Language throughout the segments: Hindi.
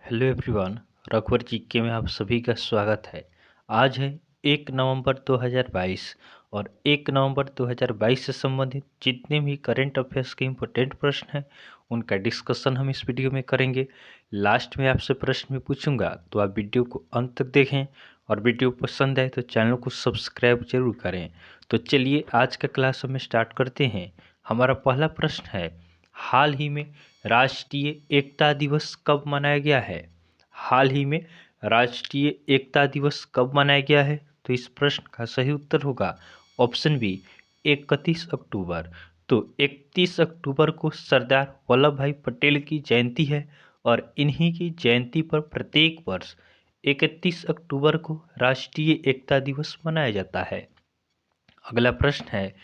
Hello everyone. रघुवर जीके में आप सभी का स्वागत है। आज है 1 नवंबर 2022 और 1 नवंबर 2022 से संबंधित जितने भी करंट अफेयर्स के इम्पोर्टेंट प्रश्न हैं उनका डिस्कशन हम इस वीडियो में करेंगे। लास्ट में आपसे प्रश्न भी पूछूंगा तो आप वीडियो को अंत तक देखें और वीडियो पसंद आए तो चैनल को सब्सक्राइब जरूर करें। तो चलिए आज का क्लास हम स्टार्ट करते हैं। हमारा पहला प्रश्न है, हाल ही में राष्ट्रीय एकता दिवस कब मनाया गया है? हाल ही में राष्ट्रीय एकता दिवस कब मनाया गया है? तो इस प्रश्न का सही उत्तर होगा ऑप्शन बी 31 अक्टूबर। तो 31 अक्टूबर को सरदार वल्लभ भाई पटेल की जयंती है और इन्हीं की जयंती पर प्रत्येक वर्ष 31 अक्टूबर को राष्ट्रीय एकता दिवस मनाया जाता है। अगला प्रश्न है,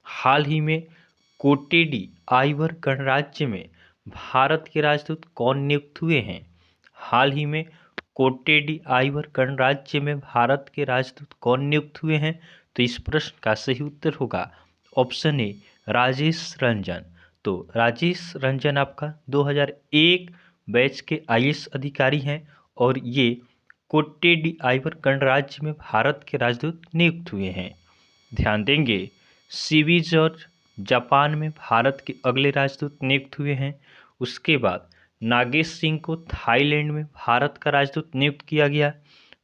हाल ही में कोटेडी आइवर गणराज्य में भारत के राजदूत कौन नियुक्त हुए हैं? हाल ही में कोटेडी आइवर गणराज्य में भारत के राजदूत कौन नियुक्त हुए हैं? तो इस प्रश्न का सही उत्तर होगा ऑप्शन ए राजेश रंजन। तो राजेश रंजन आपका 2001 बैच के आईएएस अधिकारी हैं और ये कोटेडी आइवर गणराज्य में भारत के राजदूत नियुक्त हुए हैं। ध्यान देंगे, सीवी जॉर्ज जापान में भारत के अगले राजदूत नियुक्त हुए हैं। उसके बाद नागेश सिंह को थाईलैंड में भारत का राजदूत नियुक्त किया गया।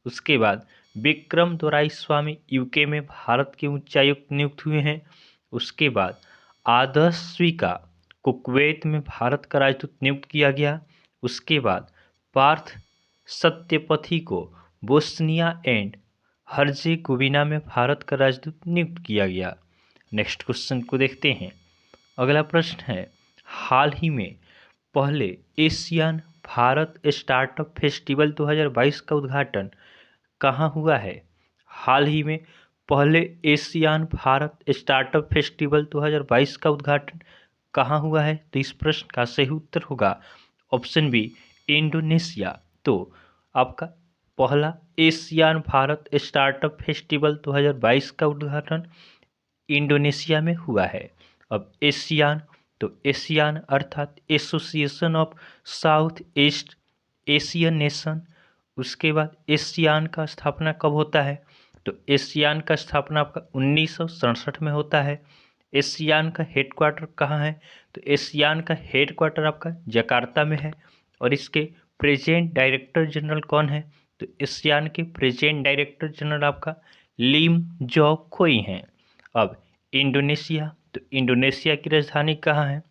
उसके बाद विक्रम दोराईस्वामी यूके में भारत के उच्चायुक्त नियुक्त हुए हैं। उसके बाद आदर्श स्वीका को कुवैत में भारत का राजदूत नियुक्त किया गया। उसके बाद पार्थ सत्यपथी को बोस्निया एंड हर्जेगोविना में भारत का राजदूत नियुक्त किया गया। नेक्स्ट क्वेश्चन को देखते हैं। अगला प्रश्न है, हाल ही में पहले एशियन भारत स्टार्टअप फेस्टिवल 2022 का उद्घाटन कहाँ हुआ है? हाल ही में पहले एशियन भारत स्टार्टअप फेस्टिवल 2022 का उद्घाटन कहाँ हुआ है? तो इस प्रश्न का सही उत्तर होगा ऑप्शन बी इंडोनेशिया। तो आपका पहला एशियन भारत स्टार्टअप फेस्टिवल 2022 का उद्घाटन इंडोनेशिया में हुआ है। अब एशियन, तो एशियन अर्थात association of south east Asian nation. उसके बाद एशियन का स्थापना कब होता है? तो एशियन का स्थापना आपका 1967 में होता है। एशियन का हेडक्वार्टर कहाँ है? तो एशियन का हेडक्वार्टर आपका जकार्ता में है और इसके प्रेजेंट डायरेक्टर जनरल कौन है? तो एशियन के प्रेजेंट डायरेक्टर जनरल आपका लिम जॉ खोई हैं। अब इंडोनेशिया, तो इंडोनेशिया की राजधानी कहाँ है?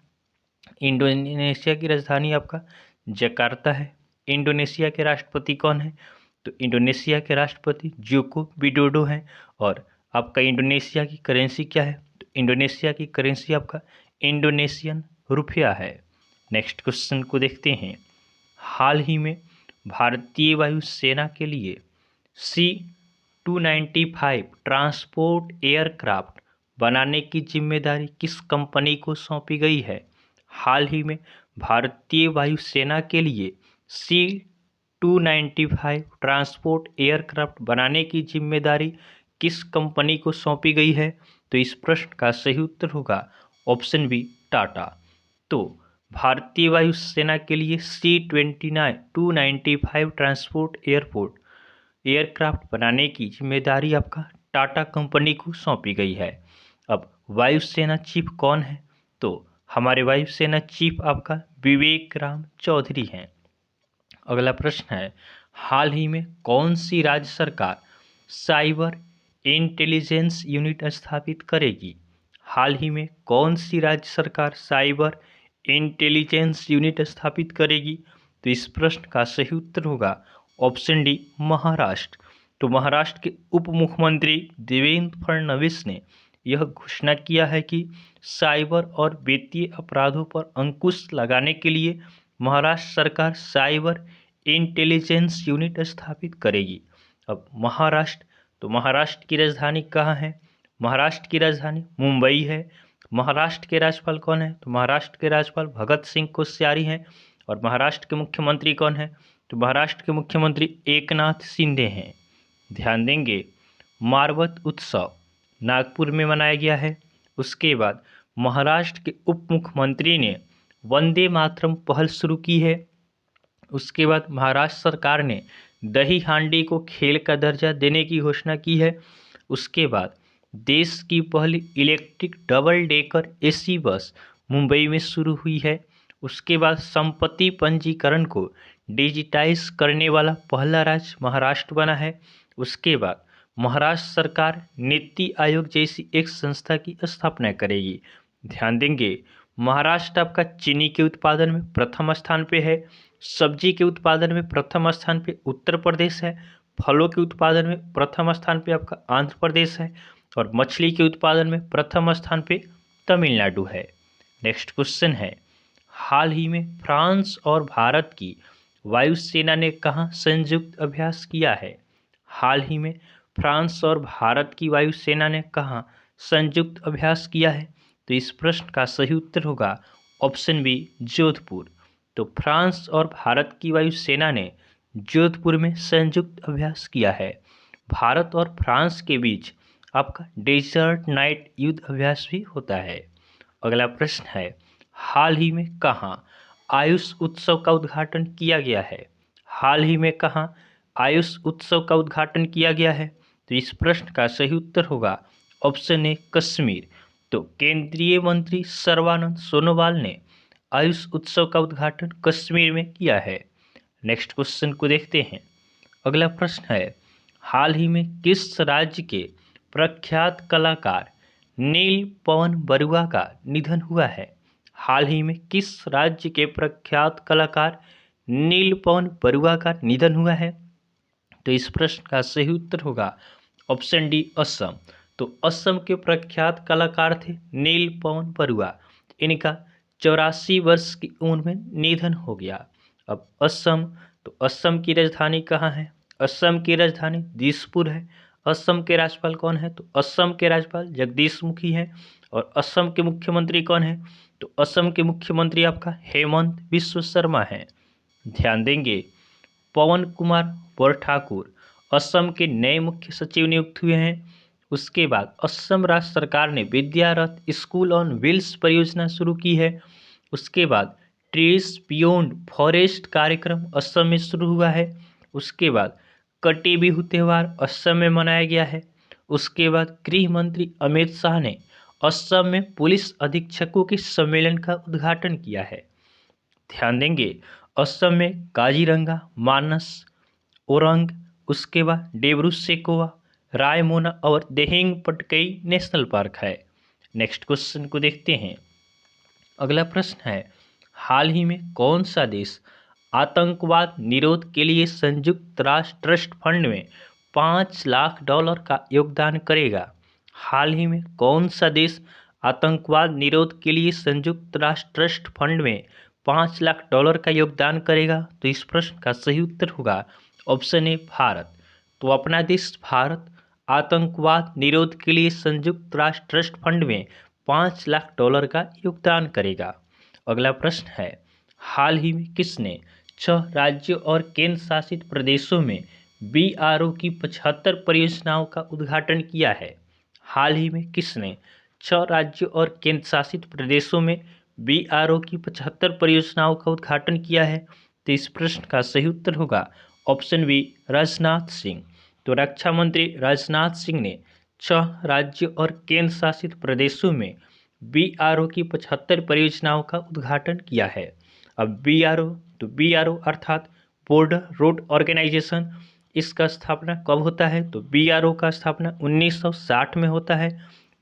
इंडोनेशिया की राजधानी आपका जकार्ता है। इंडोनेशिया के राष्ट्रपति कौन है? तो इंडोनेशिया के राष्ट्रपति जोको विडोडो हैं। और आपका इंडोनेशिया की करेंसी क्या है? तो इंडोनेशिया की करेंसी आपका इंडोनेशियन रुपया है। नेक्स्ट क्वेश्चन को देखते हैं। हाल ही में भारतीय वायुसेना के लिए C-295 ट्रांसपोर्ट एयरक्राफ्ट बनाने की जिम्मेदारी किस कंपनी को सौंपी गई है? हाल ही में भारतीय वायुसेना के लिए C-295 ट्रांसपोर्ट एयरक्राफ्ट बनाने की जिम्मेदारी किस कंपनी को सौंपी गई है? तो इस प्रश्न का सही उत्तर होगा ऑप्शन बी टाटा। तो भारतीय वायुसेना के लिए C-295 ट्रांसपोर्ट एयरक्राफ्ट बनाने की जिम्मेदारी आपका टाटा कंपनी को सौंपी गई है। अब वायुसेना चीफ कौन है? तो हमारे वायुसेना चीफ आपका विवेक राम चौधरी हैं। अगला प्रश्न है, हाल ही में कौन सी राज्य सरकार साइबर इंटेलिजेंस यूनिट स्थापित करेगी? हाल ही में कौन सी राज्य सरकार साइबर इंटेलिजेंस यूनिट स्थापित करेगी? तो इस प्रश्न का सही उत्तर होगा ऑप्शन डी महाराष्ट्र। तो महाराष्ट्र के उप मुख्यमंत्री देवेंद्र फडणवीस ने यह घोषणा किया है कि साइबर और वित्तीय अपराधों पर अंकुश लगाने के लिए महाराष्ट्र सरकार साइबर इंटेलिजेंस यूनिट स्थापित करेगी। अब महाराष्ट्र, तो महाराष्ट्र की राजधानी कहाँ है? महाराष्ट्र की राजधानी मुंबई है। महाराष्ट्र के राज्यपाल कौन है? तो महाराष्ट्र के राज्यपाल भगत सिंह कोश्यारी हैं। और महाराष्ट्र के मुख्यमंत्री कौन है? तो महाराष्ट्र के मुख्यमंत्री एकनाथ शिंदे हैं। ध्यान देंगे, मारवत उत्सव नागपुर में मनाया गया है। उसके बाद महाराष्ट्र के उप मुख्यमंत्री ने वंदे मातरम पहल शुरू की है। उसके बाद महाराष्ट्र सरकार ने दही हांडी को खेल का दर्जा देने की घोषणा की है। उसके बाद देश की पहली electric double decker AC bus Mumbai में शुरू हुई है। उसके बाद संपत्ति पंजीकरण को डिजिटाइज करने वाला पहला राज्य महाराष्ट्र बना है। उसके बाद महाराष्ट्र सरकार नीति आयोग जैसी एक संस्था की स्थापना करेगी। ध्यान देंगे, महाराष्ट्र आपका चीनी के उत्पादन में प्रथम स्थान पे है, सब्जी के उत्पादन में प्रथम स्थान पे उत्तर प्रदेश है, फलों के उत्पादन में प्रथम स्थान पे आपका आंध्र प्रदेश है और मछली के उत्पादन में प्रथम स्थान पे तमिलनाडु है। नेक्स्ट क्वेश्चन है, हाल ही में फ्रांस और भारत की वायुसेना ने कहाँ संयुक्त अभ्यास किया है? हाल ही में फ्रांस और भारत की वायुसेना ने कहाँ संयुक्त अभ्यास किया है? तो इस प्रश्न का सही उत्तर होगा ऑप्शन बी, जोधपुर। तो फ्रांस और भारत की वायुसेना ने जोधपुर में संयुक्त अभ्यास किया है। भारत और फ्रांस के बीच आपका डेजर्ट नाइट युद्ध अभ्यास भी होता है। अगला प्रश्न है, हाल ही में कहाँ आयुष उत्सव का उद्घाटन किया गया है? हाल ही में कहाँ आयुष उत्सव का उद्घाटन किया गया है? तो इस प्रश्न का सही उत्तर होगा ऑप्शन ए, कश्मीर। तो केंद्रीय मंत्री सर्बानंद सोनोवाल ने आयुष उत्सव का उद्घाटन कश्मीर में किया है। नेक्स्ट क्वेश्चन को देखते हैं। अगला प्रश्न है, हाल ही में किस राज्य के प्रख्यात कलाकार नील पवन बरुआ का निधन हुआ है? हाल ही में किस राज्य के प्रख्यात कलाकार नील पवन बरुआ का निधन हुआ है? तो इस प्रश्न का सही उत्तर होगा ऑप्शन डी, असम। तो असम के प्रख्यात कलाकार थे नील पवन बरुआ। इनका 84 वर्ष की उम्र में निधन हो गया। अब असम, तो असम की राजधानी कहाँ है? असम की राजधानी दिसपुर है। असम के राज्यपाल कौन है? तो असम के राज्यपाल जगदीश मुखी हैं। और असम के मुख्यमंत्री कौन है? तो असम के मुख्यमंत्री आपका हेमंत बिश्व शर्मा हैं। ध्यान देंगे, पवन कुमार बरठाकुर असम के नए मुख्य सचिव नियुक्त हुए हैं। उसके बाद असम राज्य सरकार ने विद्यारथ स्कूल ऑन व्हील्स परियोजना शुरू की है। उसके बाद ट्रीज बियॉन्ड फॉरेस्ट कार्यक्रम असम में शुरू हुआ है। उसके बाद कटी बिहू त्यौहार असम में मनाया गया है। उसके बाद गृह मंत्री अमित शाह ने असम में पुलिस अधीक्षकों के सम्मेलन का उद्घाटन किया है। ध्यान देंगे, असम में काजीरंगा, मानस, ओरंग, उसके बाद डेब्रू सेखोवा, रायमोना और देहिंग पटकई नेशनल पार्क है। नेक्स्ट क्वेश्चन को देखते हैं। अगला प्रश्न है, हाल ही में कौन सा देश आतंकवाद निरोध के लिए संयुक्त राष्ट्र ट्रस्ट फंड में $5 लाख का योगदान करेगा? हाल ही में कौन सा देश आतंकवाद निरोध के लिए संयुक्त राष्ट्र ट्रस्ट फंड में $5 लाख का योगदान करेगा? तो इस प्रश्न का सही उत्तर होगा ऑप्शन ए, भारत। तो अपना देश भारत आतंकवाद निरोध के लिए संयुक्त राष्ट्र ट्रस्ट फंड में $5 लाख का योगदान करेगा। अगला प्रश्न है, हाल ही में किसने 6 राज्यों और केंद्र शासित प्रदेशों में BRO की 75 परियोजनाओं का उद्घाटन किया है? हाल ही में किसने 6 राज्यों और केंद्र शासित प्रदेशों में BRO की 75 परियोजनाओं का उद्घाटन किया है? तो इस प्रश्न का सही उत्तर होगा ऑप्शन बी, राजनाथ सिंह। तो रक्षा मंत्री राजनाथ सिंह ने 6 राज्यों और केंद्र शासित प्रदेशों में BRO की 75 परियोजनाओं का उद्घाटन किया है। अब BRO, तो BRO अर्थात बॉर्डर रोड ऑर्गेनाइजेशन, इसका स्थापना कब होता है? तो BRO का स्थापना 1960 में होता है।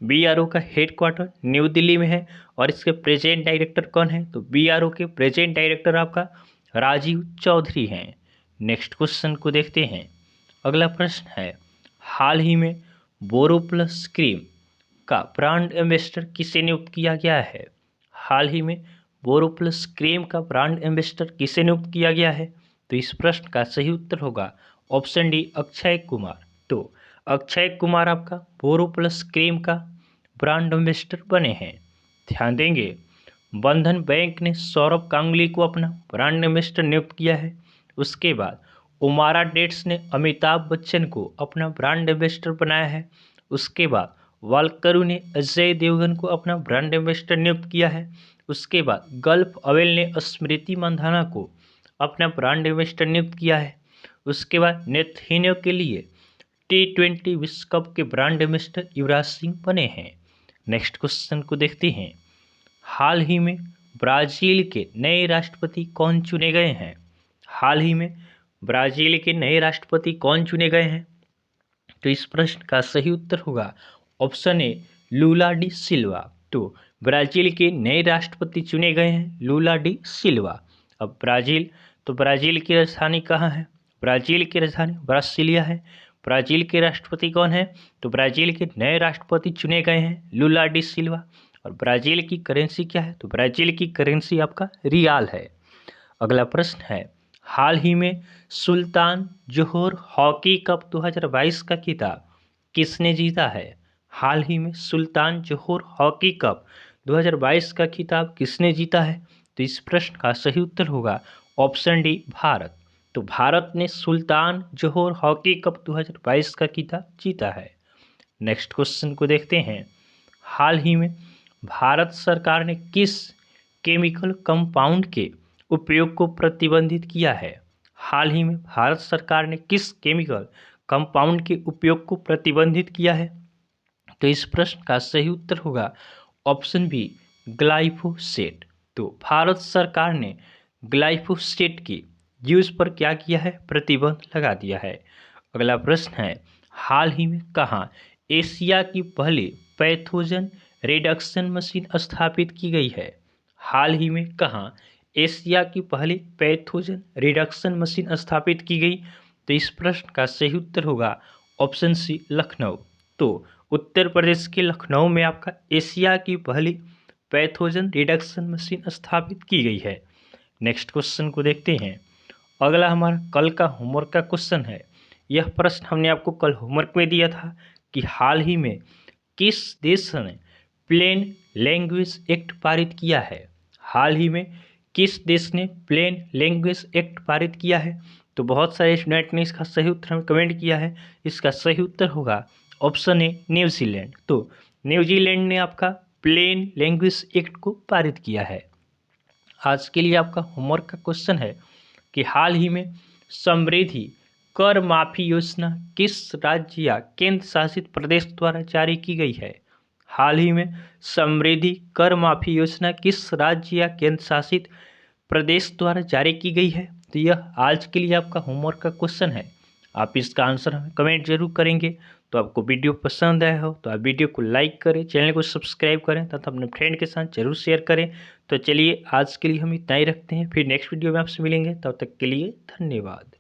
BRO का हेडक्वार्टर न्यू दिल्ली में है और इसके प्रेजेंट डायरेक्टर कौन है? तो BRO के प्रेजेंट डायरेक्टर आपका राजीव चौधरी हैं। नेक्स्ट क्वेश्चन को देखते हैं। अगला प्रश्न है, हाल ही में बोरोप्लस क्रीम का ब्रांड एम्बेसडर किसे नियुक्त किया गया है? हाल ही में बोरोप्लस क्रीम का ब्रांड एम्बेसडर किसे नियुक्त किया गया है? तो इस प्रश्न का सही उत्तर होगा ऑप्शन डी, अक्षय कुमार। तो अक्षय कुमार आपका बोरोप्लस क्रीम का ब्रांड एम्बेसडर बने हैं। ध्यान देंगे, बंधन बैंक ने सौरभ गांगुली को अपना ब्रांड एम्बेसडर नियुक्त किया है। उसके बाद उमारा डेट्स ने अमिताभ बच्चन को अपना ब्रांड एम्बेसडर बनाया है। उसके बाद वालकरू ने अजय देवगन को अपना ब्रांड एम्बेसडर नियुक्त किया है। उसके बाद गल्फ अवेल ने स्मृति मंधाना को अपना ब्रांड एम्बेसडर नियुक्त किया है। उसके बाद नेथानियाहू के लिए T20 विश्व कप के ब्रांड एम्बेसडर युवराज सिंह बने हैं। नेक्स्ट क्वेश्चन को देखते हैं। हाल ही में ब्राजील के नए राष्ट्रपति कौन चुने गए हैं? हाल ही में ब्राजील के नए राष्ट्रपति कौन चुने गए हैं? तो इस प्रश्न का सही उत्तर होगा ऑप्शन ए लूला डी सिल्वा। तो ब्राजील के नए राष्ट्रपति चुने गए हैं लूला डी सिल्वा। अब ब्राजील की राजधानी कहाँ है? ब्राजील की राजधानी ब्रासिलिया है। ब्राजील के राष्ट्रपति कौन है? तो ब्राजील के नए राष्ट्रपति चुने गए हैं लूला डी सिल्वा। और ब्राजील की करेंसी क्या है? तो ब्राजील की करेंसी आपका रियाल है। अगला प्रश्न है, हाल ही में सुल्तान जोहोर हॉकी कप 2022 का खिताब किसने जीता है? हाल ही में सुल्तान जोहोर हॉकी कप 2022 का खिताब किसने जीता है? तो इस प्रश्न का सही उत्तर होगा ऑप्शन डी भारत। तो भारत ने सुल्तान जोहोर हॉकी कप 2022 का खिताब जीता है। नेक्स्ट क्वेश्चन को देखते हैं। हाल ही में भारत सरकार ने किस केमिकल कंपाउंड के उपयोग को प्रतिबंधित किया है? हाल ही में भारत सरकार ने किस केमिकल कंपाउंड के उपयोग को प्रतिबंधित किया है? तो इस प्रश्न का सही उत्तर होगा ऑप्शन बी ग्लाइफोसेट। तो भारत सरकार ने ग्लाइफोसेट की यूज पर क्या किया है? प्रतिबंध लगा दिया है। अगला प्रश्न है, हाल ही में कहाँ एशिया की पहली पैथोजन रिडक्शन मशीन स्थापित की गई है? हाल ही में कहाँ एशिया की पहली पैथोजन रिडक्शन मशीन स्थापित की गई? तो इस प्रश्न का सही उत्तर होगा ऑप्शन सी लखनऊ। तो उत्तर प्रदेश के लखनऊ में आपका एशिया की पहली पैथोजन रिडक्शन मशीन स्थापित की गई है। नेक्स्ट क्वेश्चन को देखते हैं। अगला हमारा कल का होमवर्क का क्वेश्चन है। यह प्रश्न हमने आपको कल होमवर्क में दिया था कि हाल ही में किस देश ने प्लेन लैंग्वेज एक्ट पारित किया है? हाल ही में किस देश ने प्लेन लैंग्वेज एक्ट पारित किया है? तो बहुत सारे स्टूडेंट ने इसका सही उत्तर हमें कमेंट किया है। इसका सही उत्तर होगा ऑप्शन ए न्यूजीलैंड। तो न्यूजीलैंड ने आपका प्लेन लैंग्वेज एक्ट को पारित किया है। आज के लिए आपका होमवर्क का क्वेश्चन है कि हाल ही में समृद्धि कर माफी योजना किस राज्य या केंद्र शासित प्रदेश द्वारा जारी की गई है? हाल ही में समृद्धि कर माफी योजना किस राज्य या केंद्र शासित प्रदेश द्वारा जारी की गई है? तो यह आज के लिए आपका होमवर्क का क्वेश्चन है। आप इसका आंसर हमें कमेंट जरूर करेंगे। तो आपको वीडियो पसंद आया हो तो आप वीडियो को लाइक करें, चैनल को सब्सक्राइब करें तथा अपने फ्रेंड के साथ जरूर शेयर करें। तो चलिए आज के लिए हम इतना ही रखते हैं, फिर नेक्स्ट वीडियो में आपसे मिलेंगे। तब तक के लिए धन्यवाद।